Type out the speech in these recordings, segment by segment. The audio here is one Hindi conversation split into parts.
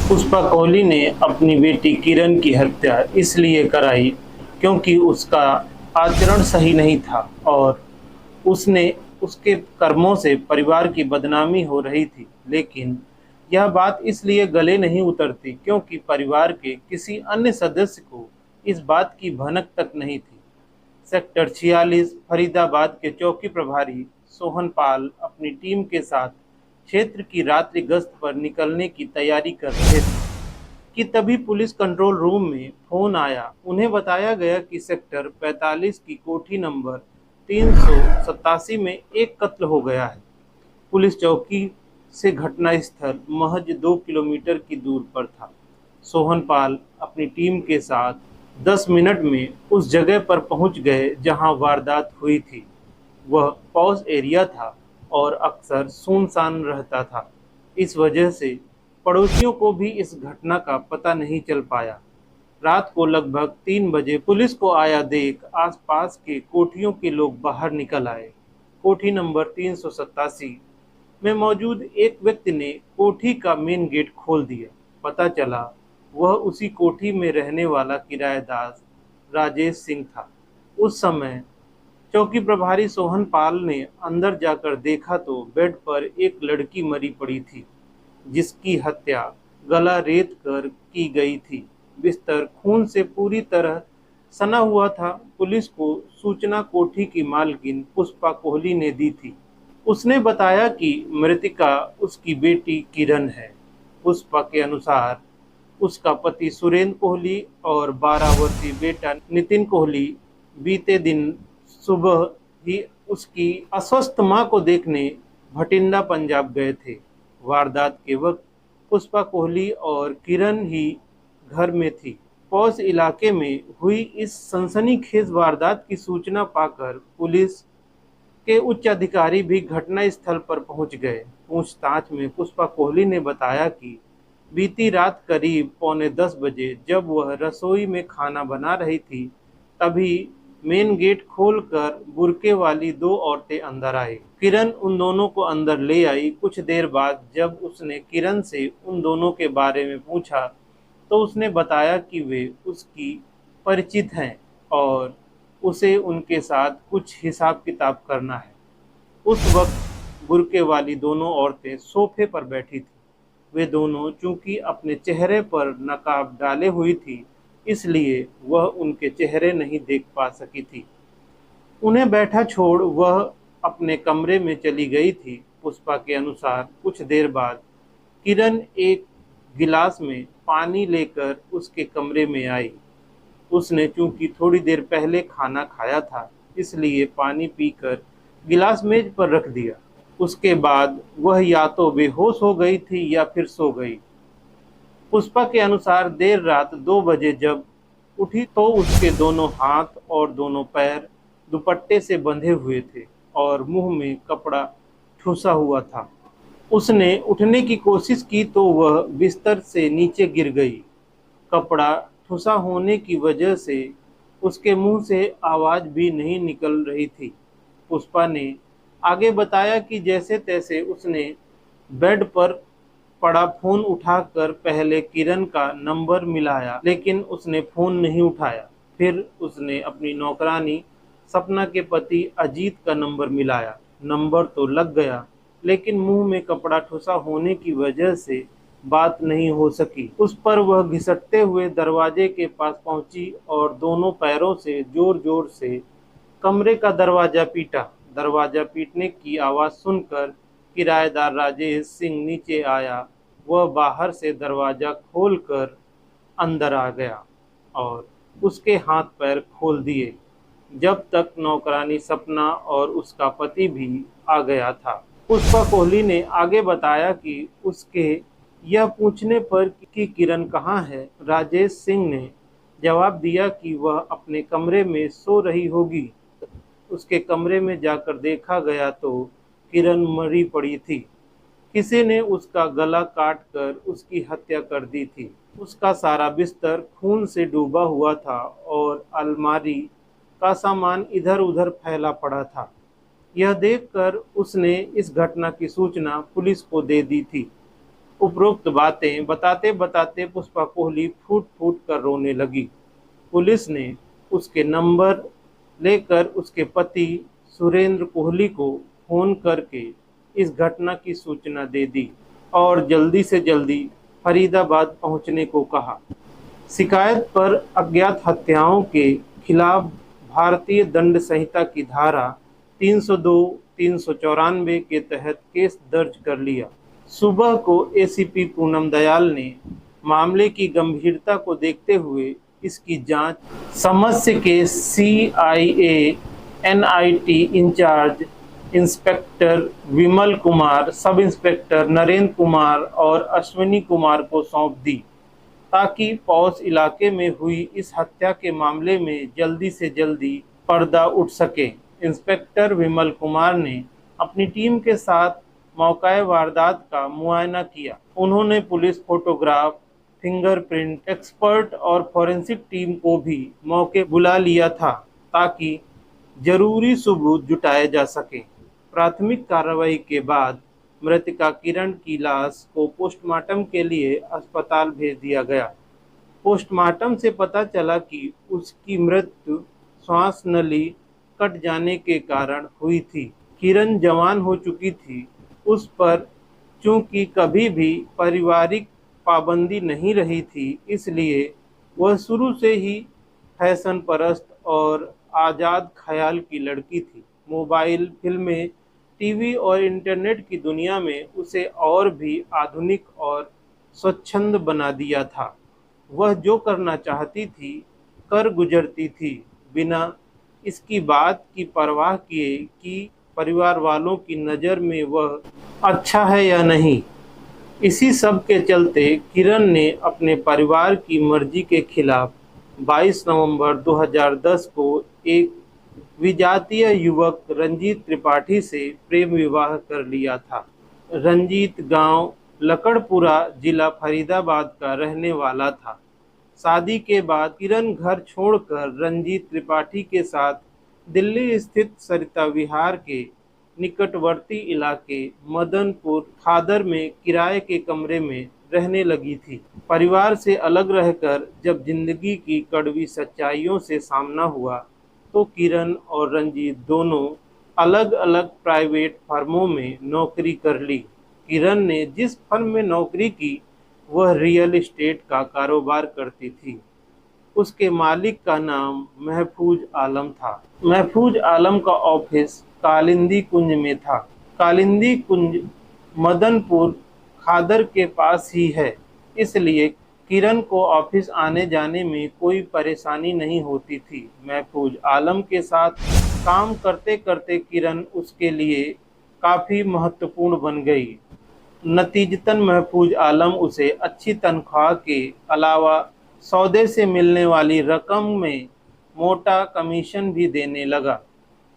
पुष्पा कोहली ने अपनी बेटी किरण की हत्या इसलिए कराई क्योंकि उसका आचरण सही नहीं था और उसने उसके कर्मों से परिवार की बदनामी हो रही थी। लेकिन यह बात इसलिए गले नहीं उतरती क्योंकि परिवार के किसी अन्य सदस्य को इस बात की भनक तक नहीं थी। सेक्टर 46 फरीदाबाद के चौकी प्रभारी सोहन पाल अपनी टीम के साथ क्षेत्र की रात्रि गश्त पर निकलने की तैयारी कर रहे थे कि तभी पुलिस कंट्रोल रूम में फोन आया। उन्हें बताया गया कि सेक्टर 45 की कोठी नंबर 387 में एक कत्ल हो गया है। पुलिस चौकी से घटनास्थल महज 2 किलोमीटर की दूर पर था। सोहन पाल अपनी टीम के साथ 10 मिनट में उस जगह पर पहुंच गए जहां वारदात हुई थी। वह पॉज एरिया था और अक्सर सुनसान रहता था। इस वजह से पड़ोसियों को भी इस घटना का पता नहीं चल पाया। रात को लगभग 3 बजे पुलिस को आया देख आसपास के कोठियों के लोग बाहर निकल आए। कोठी नंबर 387 में मौजूद एक व्यक्ति ने कोठी का मेन गेट खोल दिया। पता चला वह उसी कोठी में रहने वाला किराएदार राजेश सिंह था। उस समय चौकी प्रभारी सोहन पाल ने अंदर जाकर देखा तो बेड पर एक लड़की मरी पड़ी थी जिसकी हत्या गला रेत कर की गई थी। बिस्तर खून से पूरी तरह सना हुआ था। पुलिस को सूचना कोठी की मालकिन पुष्पा कोहली ने दी थी। उसने बताया कि मृतिका उसकी बेटी किरण है। पुष्पा के अनुसार उसका पति सुरेंद्र कोहली और 12 वर्षीय बेटा नितिन कोहली बीते दिन सुबह ही उसकी अस्वस्थ मां को देखने भटिंडा पंजाब गए थे। वारदात के वक्त पुष्पा कोहली और किरण ही घर में थी। पौष इलाके में हुई इस सनसनीखेज वारदात की सूचना पाकर पुलिस के उच्च अधिकारी भी घटना स्थल पर पहुंच गए। पूछताछ में पुष्पा कोहली ने बताया कि बीती रात करीब 9:45 बजे जब वह रसोई में खाना बना रही थी तभी मेन गेट खोलकर बुर्के वाली 2 औरतें अंदर आई। किरण उन दोनों को अंदर ले आई। कुछ देर बाद जब उसने किरण से उन दोनों के बारे में पूछा तो उसने बताया कि वे उसकी परिचित हैं और उसे उनके साथ कुछ हिसाब किताब करना है। उस वक्त बुर्के वाली दोनों औरतें सोफे पर बैठी थी। वे दोनों चूंकि अपने चेहरे पर नकाब डाले हुई थी इसलिए वह उनके चेहरे नहीं देख पा सकी थी। उन्हें बैठा छोड़ वह अपने कमरे में चली गई थी। पुष्पा के अनुसार कुछ देर बाद किरण एक गिलास में पानी लेकर उसके कमरे में आई। उसने चूंकि थोड़ी देर पहले खाना खाया था इसलिए पानी पीकर गिलास मेज पर रख दिया। उसके बाद वह या तो बेहोश हो गई थी या फिर सो गई। पुष्पा के अनुसार देर रात 2 बजे जब उठी तो उसके दोनों हाथ और दोनों पैर दुपट्टे से बंधे हुए थे और मुंह में कपड़ा ठुसा हुआ था। उसने उठने की कोशिश की तो वह बिस्तर से नीचे गिर गई। कपड़ा ठुसा होने की वजह से उसके मुंह से आवाज भी नहीं निकल रही थी। पुष्पा ने आगे बताया कि जैसे तैसे उसने बेड पर पड़ा फोन उठाकर पहले किरण का नंबर मिलाया लेकिन उसने फोन नहीं उठाया। फिर उसने अपनी नौकरानी सपना के पति अजीत का नंबर मिलाया। नंबर तो लग गया लेकिन मुंह में कपड़ा ठुसा होने की वजह से बात नहीं हो सकी। उस पर वह घिसटते हुए दरवाजे के पास पहुंची और दोनों पैरों से जोर जोर से कमरे का दरवाजा पीटा। दरवाजा पीटने की आवाज सुनकर किराएदार राजेश सिंह नीचे आया। वह बाहर से दरवाजा खोलकर अंदर आ गया और उसके हाथ पैर खोल दिए जब तक नौकरानी सपना और उसका पति भी आ गया था। पुष्पा कोहली ने आगे बताया कि उसके यह पूछने पर कि किरण कहाँ है, राजेश सिंह ने जवाब दिया कि वह अपने कमरे में सो रही होगी। उसके कमरे में जाकर देखा गया तो किरण मरी पड़ी थी। किसी ने उसका गला काट कर उसकी हत्या कर दी थी। उसका सारा बिस्तर खून से डूबा हुआ था और अलमारी का सामान इधर उधर फैला पड़ा था। यह देखकर उसने इस घटना की सूचना पुलिस को दे दी थी। उपरोक्त बातें बताते बताते पुष्पा कोहली फूट फूट कर रोने लगी। पुलिस ने उसके नंबर लेकर उसके पति सुरेंद्र कोहली को फोन करके इस घटना की सूचना दे दी और जल्दी से जल्दी फरीदाबाद पहुंचने को कहा। शिकायत पर अज्ञात हत्याओं के खिलाफ भारतीय दंड संहिता की धारा 302-394 के तहत केस दर्ज कर लिया। सुबह को एसीपी पूनम दयाल ने मामले की गंभीरता को देखते हुए इसकी जांच समस्य के CIA NIT in charge inspector Vimal Kumar, sub inspector Narendra Kumar और अश्विनी कुमार को सौंप दी, ताकि पौष इलाके में हुई इस हत्या के मामले में जल्दी से जल्दी पर्दा उठ सके। इंस्पेक्टर विमल कुमार ने अपनी टीम के साथ मौका वारदात का मुआयना किया। उन्होंने पुलिस, फोटोग्राफ, फिंगरप्रिंट एक्सपर्ट और फॉरेंसिक टीम को भी मौके बुला लिया था, ताकि जरूरी सबूत जुटाए जा सके। प्राथमिक कार्रवाई के बाद मृतका किरण की लाश को पोस्टमार्टम के लिए अस्पताल भेज दिया गया। पोस्टमार्टम से पता चला कि उसकी मृत्यु श्वास नली कट जाने के कारण हुई थी। किरण जवान हो चुकी थी, उस पर चूंकि कभी भी पारिवारिक पाबंदी नहीं रही थी, इसलिए वह शुरू से ही फैशन परस्त और आज़ाद ख्याल की लड़की थी। मोबाइल, फिल्में, टीवी और इंटरनेट की दुनिया में उसे और भी आधुनिक और स्वच्छंद बना दिया था। वह जो करना चाहती थी कर गुजरती थी, बिना इसकी बात की परवाह किए कि परिवार वालों की नज़र में वह अच्छा है या नहीं। इसी सब के चलते किरण ने अपने परिवार की मर्जी के खिलाफ 22 नवंबर 2010 को एक विजातीय युवक रंजीत त्रिपाठी से प्रेम विवाह कर लिया था। रंजीत गांव लकड़पुरा, जिला फरीदाबाद का रहने वाला था। शादी के बाद किरण घर छोड़कर रंजीत त्रिपाठी के साथ दिल्ली स्थित सरिता विहार के निकटवर्ती इलाके मदनपुर खादर में किराए के कमरे में रहने लगी थी। परिवार से अलग रहकर जब जिंदगी की कड़वी सच्चाइयों से सामना हुआ, तो किरण और रंजीत दोनों अलग अलग प्राइवेट फर्मों में नौकरी कर ली। किरण ने जिस फर्म में नौकरी की, वह रियल एस्टेट का कारोबार करती थी। उसके मालिक का नाम महफूज आलम था। महफूज आलम का ऑफिस कालिंदी कुंज में था। कालिंदी कुंज मदनपुर खादर के पास ही है, इसलिए किरण को ऑफिस आने जाने में कोई परेशानी नहीं होती थी। महफूज आलम के साथ काम करते करते किरण उसके लिए काफ़ी महत्वपूर्ण बन गई। नतीजतन महफूज आलम उसे अच्छी तनख्वाह के अलावा सौदे से मिलने वाली रकम में मोटा कमीशन भी देने लगा।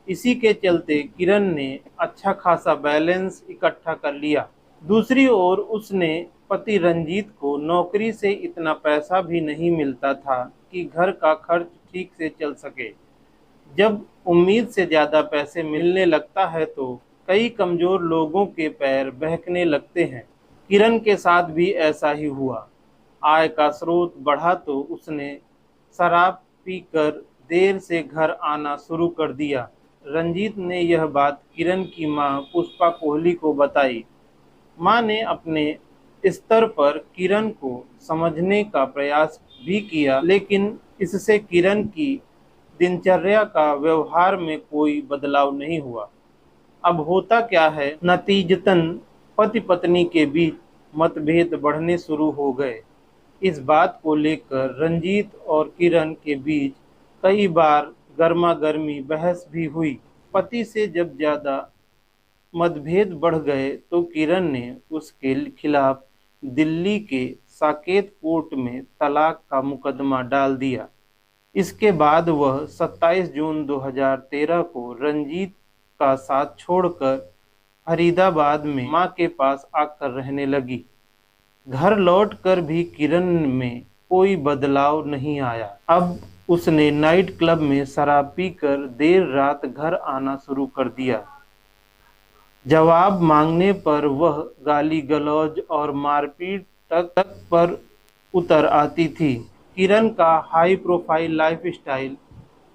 इसी के चलते किरण ने अच्छा खासा बैलेंस इकट्ठा कर लिया। दूसरी ओर उसने पति रंजीत को नौकरी से इतना पैसा भी नहीं मिलता था कि घर का खर्च ठीक से चल सके। जब उम्मीद से ज़्यादा पैसे मिलने लगता है तो कई कमज़ोर लोगों के पैर बहकने लगते हैं। किरण के साथ भी ऐसा ही हुआ। आय का स्रोत बढ़ा तो उसने शराब पीकर देर से घर आना शुरू कर दिया। रंजीत ने यह बात किरण की मां पुष्पा कोहली को बताई। मां ने अपने स्तर पर किरण को समझने का प्रयास भी किया, लेकिन इससे किरण की दिनचर्या का व्यवहार में कोई बदलाव नहीं हुआ। अब होता क्या है, नतीजतन पति पत्नी के बीच मतभेद बढ़ने शुरू हो गए। इस बात को लेकर रंजीत और किरण के बीच कई बार गर्मा गर्मी बहस भी हुई। पति से जब ज़्यादा मतभेद बढ़ गए तो किरण ने उसके खिलाफ दिल्ली के साकेत कोर्ट में तलाक का मुकदमा डाल दिया। इसके बाद वह 27 जून 2013 को रंजीत का साथ छोड़कर फरीदाबाद में मां के पास आकर रहने लगी। घर लौटकर भी किरण में कोई बदलाव नहीं आया। अब उसने नाइट क्लब में शराब पीकर देर रात घर आना शुरू कर दिया। जवाब मांगने पर वह गाली गलौज और मारपीट तक पर उतर आती थी। किरण का हाई प्रोफाइल लाइफस्टाइल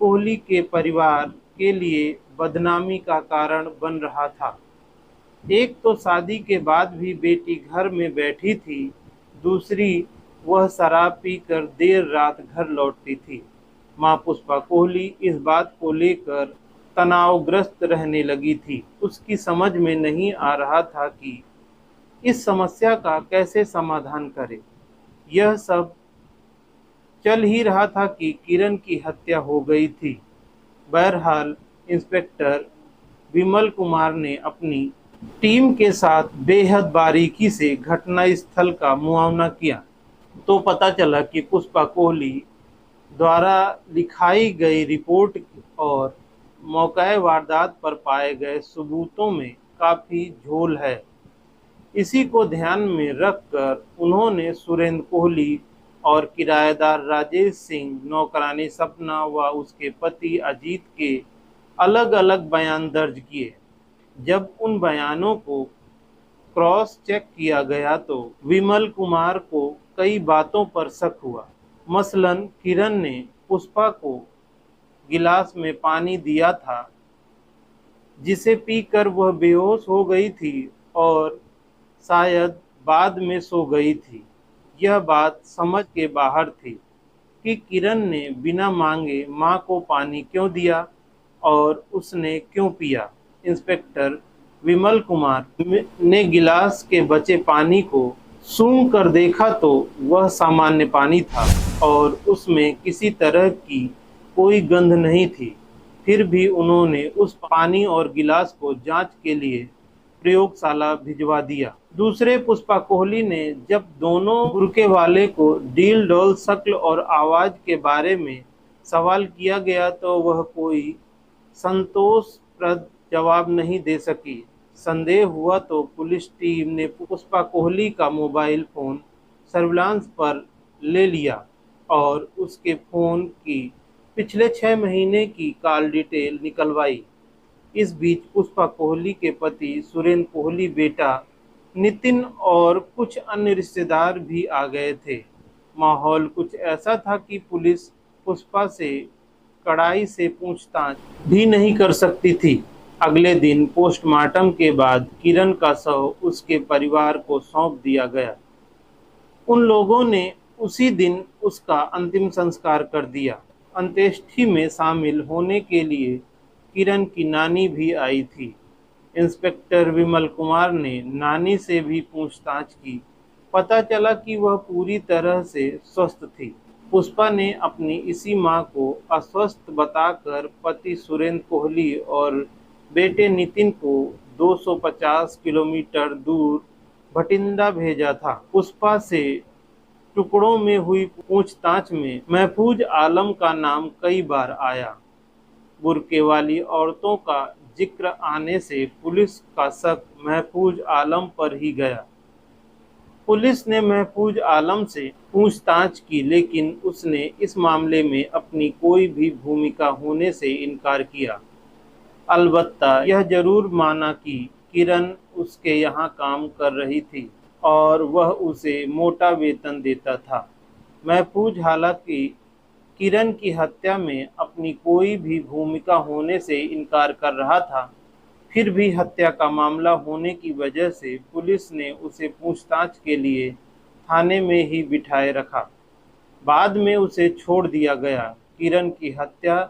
कोहली के परिवार के लिए बदनामी का कारण बन रहा था। एक तो शादी के बाद भी बेटी घर में बैठी थी, दूसरी वह शराब पीकर देर रात घर लौटती थी। मां पुष्पा कोहली इस बात को लेकर तनावग्रस्त रहने लगी थी। उसकी समझ में नहीं आ रहा था कि इस समस्या का कैसे समाधान करे। यह सब चल ही रहा था कि किरण की हत्या हो गई थी। बहरहाल इंस्पेक्टर विमल कुमार ने अपनी टीम के साथ बेहद बारीकी से घटनास्थल का मुआयना किया तो पता चला कि पुष्पा कोहली द्वारा लिखाई गई रिपोर्ट और मौके वारदात पर पाए गए सबूतों में काफ़ी झोल है। इसी को ध्यान में रखकर उन्होंने सुरेंद्र कोहली और किराएदार राजेश सिंह, नौकरानी सपना व उसके पति अजीत के अलग अलग बयान दर्ज किए। जब उन बयानों को क्रॉस चेक किया गया तो विमल कुमार को कई बातों पर शक हुआ। मसलन किरण ने पुष्पा को गिलास में पानी दिया था जिसे पीकर वह बेहोश हो गई थी और शायद बाद में सो गई थी। यह बात समझ के बाहर थी कि किरण ने बिना मांगे मां को पानी क्यों दिया और उसने क्यों पिया। इंस्पेक्टर विमल कुमार ने गिलास के बचे पानी को सूंघ कर देखा तो वह सामान्य पानी था और उसमें किसी तरह की कोई गंध नहीं थी। फिर भी उन्होंने उस पानी और गिलास को जांच के लिए प्रयोगशाला भिजवा दिया। दूसरे पुष्पा कोहली ने जब दोनों बुरके वाले को डील डॉल शक्ल और आवाज के बारे में सवाल किया गया तो वह कोई संतोषप्रद जवाब नहीं दे सकी। संदेह हुआ तो पुलिस टीम ने पुष्पा कोहली का मोबाइल फोन सर्विलांस पर ले लिया और उसके फोन की पिछले 6 महीने की कॉल डिटेल निकलवाई। इस बीच पुष्पा कोहली के पति सुरेंद्र कोहली, बेटा नितिन और कुछ अन्य रिश्तेदार भी आ गए थे। माहौल कुछ ऐसा था कि पुलिस पुष्पा से कड़ाई से पूछताछ भी नहीं कर सकती थी। अगले दिन पोस्टमार्टम के बाद किरण का शव उसके परिवार को सौंप दिया गया। उन लोगों ने उसी दिन उसका अंतिम संस्कार कर दिया। अंत्येष्टि में शामिल होने के लिए किरण की नानी भी आई थी। इंस्पेक्टर विमल कुमार ने नानी से भी पूछताछ की। पता चला कि वह पूरी तरह से स्वस्थ थी। पुष्पा ने अपनी इसी मां को अस्वस्थ बताकर पति सुरेंद्र कोहली और बेटे नितिन को 250 किलोमीटर दूर भटिंडा भेजा था। पुष्पा से टुकड़ों में हुई पूछताछ में महफूज आलम का नाम कई बार आया। बुर्के वाली औरतों का जिक्र आने से पुलिस का शक महफूज आलम पर ही गया। पुलिस ने महफूज आलम से पूछताछ की लेकिन उसने इस मामले में अपनी कोई भी भूमिका होने से इनकार किया। अलबत्ता यह जरूर माना कि किरण उसके यहाँ काम कर रही थी और वह उसे मोटा वेतन देता था। महफूज हालांकि किरण की हत्या में अपनी कोई भी भूमिका होने से इनकार कर रहा था, फिर भी हत्या का मामला होने की वजह से पुलिस ने उसे पूछताछ के लिए थाने में ही बिठाए रखा। बाद में उसे छोड़ दिया गया। किरण की हत्या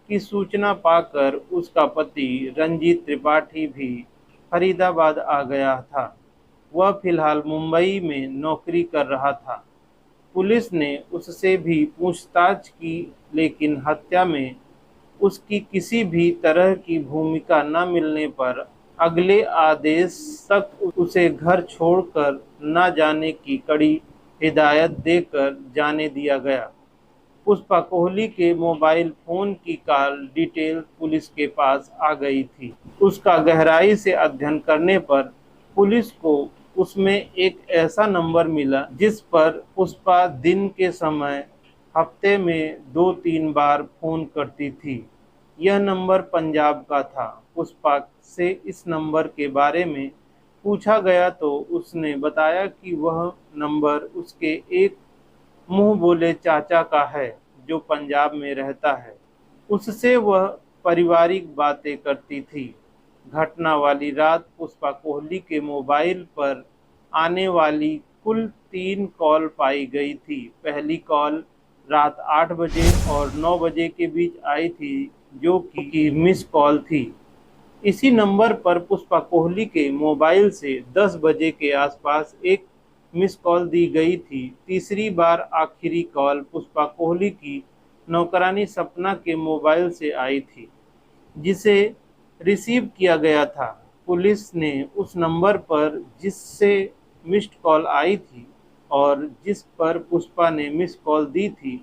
की सूचना पाकर उसका पति रंजीत त्रिपाठी भी फरीदाबाद आ गया था। वह फिलहाल मुंबई में नौकरी कर रहा था। पुलिस ने उससे भी पूछताछ की लेकिन हत्या में उसकी किसी भी तरह की भूमिका न मिलने पर अगले आदेश तक उसे घर छोड़कर न जाने की कड़ी हिदायत देकर जाने दिया गया। पुष्पा कोहली के मोबाइल फोन की कॉल डिटेल पुलिस के पास आ गई थी। उसका गहराई से अध्ययन करने पर पुलिस को उसमें एक ऐसा नंबर मिला जिस पर पुष्पा दिन के समय हफ्ते में 2-3 बार फोन करती थी। यह नंबर पंजाब का था। पुष्पा से इस नंबर के बारे में पूछा गया तो उसने बताया कि वह नंबर उसके एक मुंह बोले चाचा का है जो पंजाब में रहता है। उससे वह पारिवारिक बातें करती थी। घटना वाली रात पुष्पा कोहली के मोबाइल पर आने वाली कुल 3 कॉल पाई गई थी। पहली कॉल रात 8 बजे और 9 बजे के बीच आई थी जो कि मिस कॉल थी। इसी नंबर पर पुष्पा कोहली के मोबाइल से 10 बजे के आसपास एक मिस कॉल दी गई थी। तीसरी बार आखिरी कॉल पुष्पा कोहली की नौकरानी सपना के मोबाइल से आई थी, जिसे रिसीव किया गया था। पुलिस ने उस नंबर पर जिससे मिस्ड कॉल आई थी और जिस पर पुष्पा ने मिस कॉल दी थी,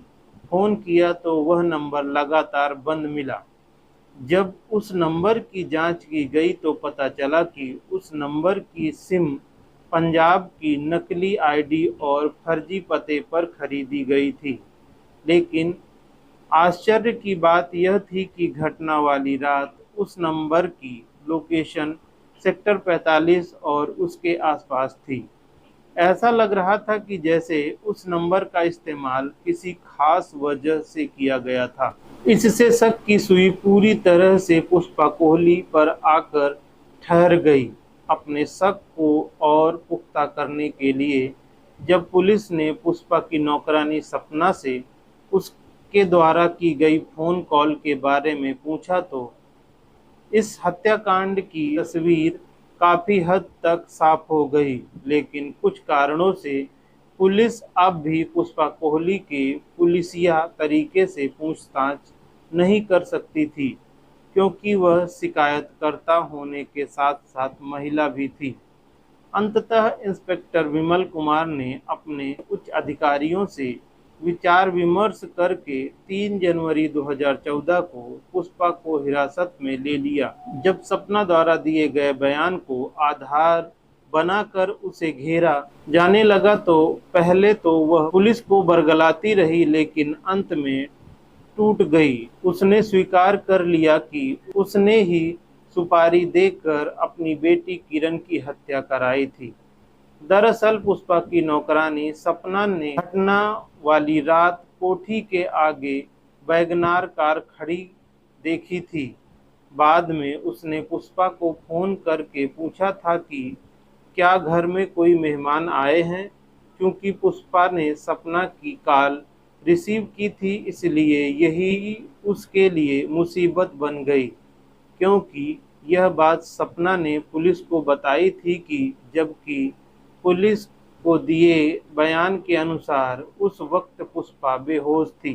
फ़ोन किया तो वह नंबर लगातार बंद मिला। जब उस नंबर की जांच की गई तो पता चला कि उस नंबर की सिम पंजाब की नकली आईडी और फर्जी पते पर खरीदी गई थी। लेकिन आश्चर्य की बात यह थी कि घटना वाली रात उस नंबर की लोकेशन सेक्टर 45 और उसके आसपास थी। ऐसा लग रहा था कि जैसे उस नंबर का इस्तेमाल किसी खास वजह से किया गया था। इससे शक की सुई पूरी तरह से पुष्पा कोहली पर आकर ठहर गई। अपने शक को और पुख्ता करने के लिए जब पुलिस ने पुष्पा की नौकरानी सपना से उसके द्वारा की गई फ़ोन कॉल के बारे में पूछा तो इस हत्याकांड की तस्वीर काफ़ी हद तक साफ हो गई। लेकिन कुछ कारणों से पुलिस अब भी पुष्पा कोहली के पुलिसिया तरीके से पूछताछ नहीं कर सकती थी, क्योंकि वह शिकायतकर्ता होने के साथ साथ महिला भी थी। अंततः इंस्पेक्टर विमल कुमार ने अपने उच्च अधिकारियों से विचार विमर्श करके 3 जनवरी 2014 को पुष्पा को हिरासत में ले लिया। जब सपना द्वारा दिए गए बयान को आधार बनाकर उसे घेरा जाने लगा तो पहले तो वह पुलिस को बरगलाती रही, लेकिन अंत में टूट गई। उसने स्वीकार कर लिया कि उसने ही सुपारी देकर अपनी बेटी किरण की हत्या कराई थी। दरअसल पुष्पा की नौकरानी सपना ने घटना वाली रात कोठी के आगे वैगनार कार खड़ी देखी थी। बाद में उसने पुष्पा को फोन करके पूछा था कि क्या घर में कोई मेहमान आए हैं। क्योंकि पुष्पा ने सपना की कॉल रिसीव की थी, इसलिए यही उसके लिए मुसीबत बन गई, क्योंकि यह बात सपना ने पुलिस को बताई थी कि जबकि पुलिस को दिए बयान के अनुसार उस वक्त पुष्पा बेहोश थी।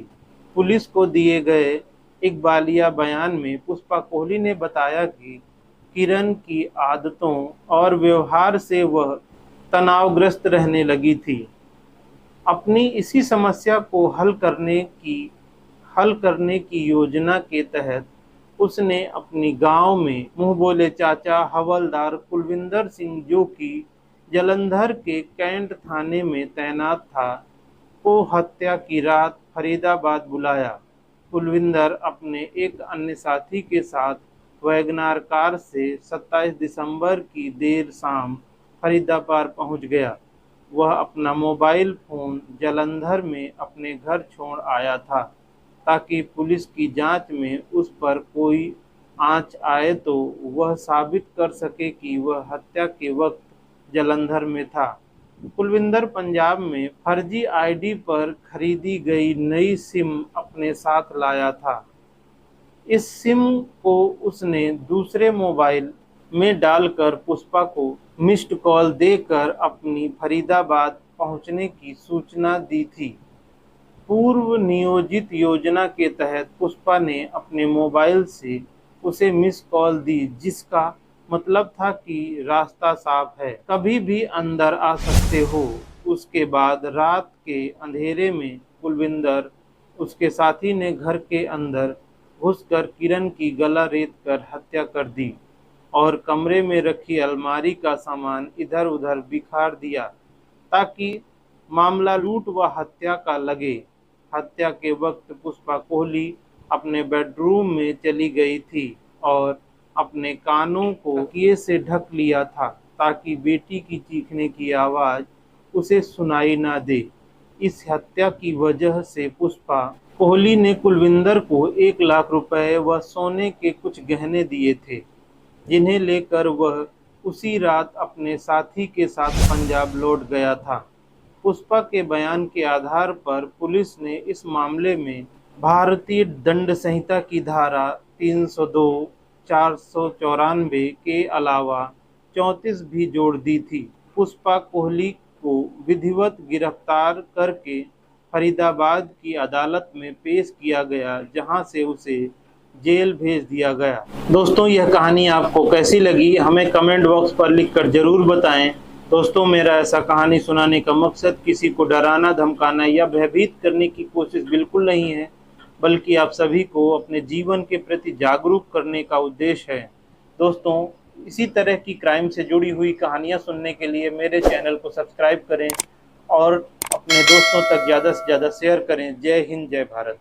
पुलिस को दिए गए इकबालिया बयान में पुष्पा कोहली ने बताया कि किरण की आदतों और व्यवहार से वह तनावग्रस्त रहने लगी थी। अपनी इसी समस्या को हल करने की योजना के तहत उसने अपनी गांव में मुंह बोले चाचा हवलदार कुलविंदर सिंह, जो कि जालंधर के कैंट थाने में तैनात था, को हत्या की रात फरीदाबाद बुलाया। कुलविंदर अपने एक अन्य साथी के साथ वैगनार कार से 27 दिसंबर की देर शाम फरीदाबाद पहुंच गया। वह अपना मोबाइल फ़ोन जालंधर में अपने घर छोड़ आया था, ताकि पुलिस की जांच में उस पर कोई आंच आए तो वह साबित कर सके कि वह हत्या के वक्त जालंधर में था। कुलविंदर पंजाब में फर्जी आईडी पर खरीदी गई नई सिम अपने साथ लाया था। इस सिम को उसने दूसरे मोबाइल में डालकर पुष्पा को मिस्ड कॉल देकर अपनी फरीदाबाद पहुंचने की सूचना दी थी। पूर्व नियोजित योजना के तहत पुष्पा ने अपने मोबाइल से उसे मिस कॉल दी, जिसका मतलब था कि रास्ता साफ है, कभी भी अंदर आ सकते हो। उसके बाद रात के अंधेरे में कुलविंदर उसके साथी ने घर के अंदर घुसकर किरण की गला रेत कर हत्या कर दी और कमरे में रखी अलमारी का सामान इधर उधर बिखार दिया, ताकि मामला लूट व हत्या का लगे। हत्या के वक्त पुष्पा कोहली अपने बेडरूम में चली गई थी और अपने कानों को तकिए से ढक लिया था ताकि बेटी की चीखने की आवाज़ उसे सुनाई ना दे। इस हत्या की वजह से पुष्पा कोहली ने कुलविंदर को 1 लाख रुपए व सोने के कुछ गहने दिए थे, जिन्हें लेकर वह उसी रात अपने साथी के साथ पंजाब लौट गया था। पुष्पा के बयान के आधार पर पुलिस ने इस मामले में भारतीय दंड संहिता की धारा 302, 494 के अलावा 34 भी जोड़ दी थी। पुष्पा कोहली को विधिवत गिरफ्तार करके फरीदाबाद की अदालत में पेश किया गया, जहां से उसे जेल भेज दिया गया। दोस्तों, यह कहानी आपको कैसी लगी हमें कमेंट बॉक्स पर लिखकर जरूर बताएं। दोस्तों, मेरा ऐसा कहानी सुनाने का मकसद किसी को डराना, धमकाना या भयभीत करने की कोशिश बिल्कुल नहीं है, बल्कि आप सभी को अपने जीवन के प्रति जागरूक करने का उद्देश्य है। दोस्तों, इसी तरह की क्राइम से जुड़ी हुई कहानियाँ सुनने के लिए मेरे चैनल को सब्सक्राइब करें और अपने दोस्तों तक ज़्यादा से ज़्यादा शेयर करें। जय हिंद, जय भारत।